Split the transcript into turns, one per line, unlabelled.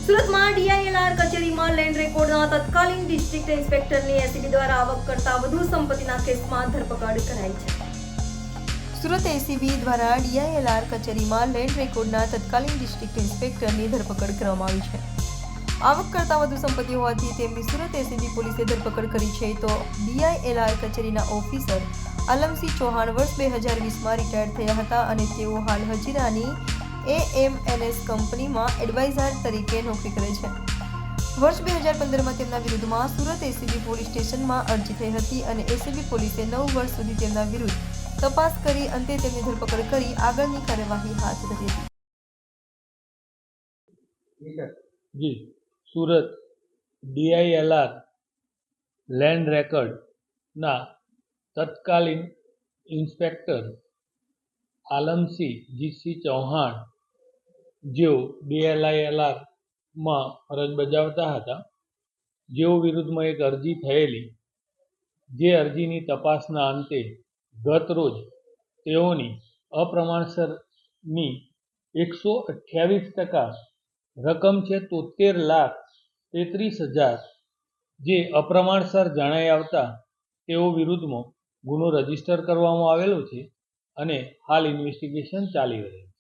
સુરતમાં ડીઆઈએલઆર કચેરીમાં લેન્ડ રેકોર્ડના તત્કાલીન ડિસ્ટ્રિક્ટ ઇન્સ્પેક્ટરની એસીબી દ્વારા આવક કરતા વધુ સંપત્તિના કેસમાં ધરપકડ કરાઈ છે. સુરત એસીબી દ્વારા ડીઆઈએલઆર કચેરીમાં લેન્ડ રેકોર્ડના તત્કાલીન ડિસ્ટ્રિક્ટ ઇન્સ્પેક્ટરની ધરપકડ કરવામાં આવી છે. આવક કરતા વધુ સંપત્તિ હોવાથી તેમની સુરત એસીબી પોલીસે ધરપકડ કરી છે. તો ડીઆઈએલઆર કચેરીના ઓફિસર આલમસિંહ ચૌહાણ વર્ષ 2020માં રિટાયર્ડ થયા હતા અને તેઓ હાલ હજીરાની એએમએનએસ કંપનીમાં એડવાઇઝર તરીકે નોકરી કરે છે. વર્ષ 2015માં તેમના વિરુદ્ધમાં સુરત એસીબી પોલીસ સ્ટેશનમાં અરજી થઈ હતી અને એસીબી પોલીસે 9 વર્ષ સુધી તેમના વિરુદ્ધ તપાસ કરી અંતે તેમની ધરપકડ કરી આગળની કાર્યવાહી હાથ ધરી હતી.
જી સુરત ડીઆઈએલઆર લેન્ડ રેકર્ડના તત્કાલીન ઇન્સ્પેક્ટર આલમસિંહ જીસી ચૌહાણ જેઓ ડીઆઈએલઆરમાં ફરજ બજાવતા હતા, જેઓ વિરુદ્ધમાં એક અરજી થયેલી, જે અરજીની તપાસના અંતે ગત રોજ તેઓની અપ્રમાણસરની 128% રકમ છે 73,33,000 જે અપ્રમાણસર જણાઈ આવતા તેઓ વિરુદ્ધમાં ગુનો રજીસ્ટર કરવામાં આવેલો છે અને હાલ ઇન્વેસ્ટિગેશન ચાલી રહ્યું છે.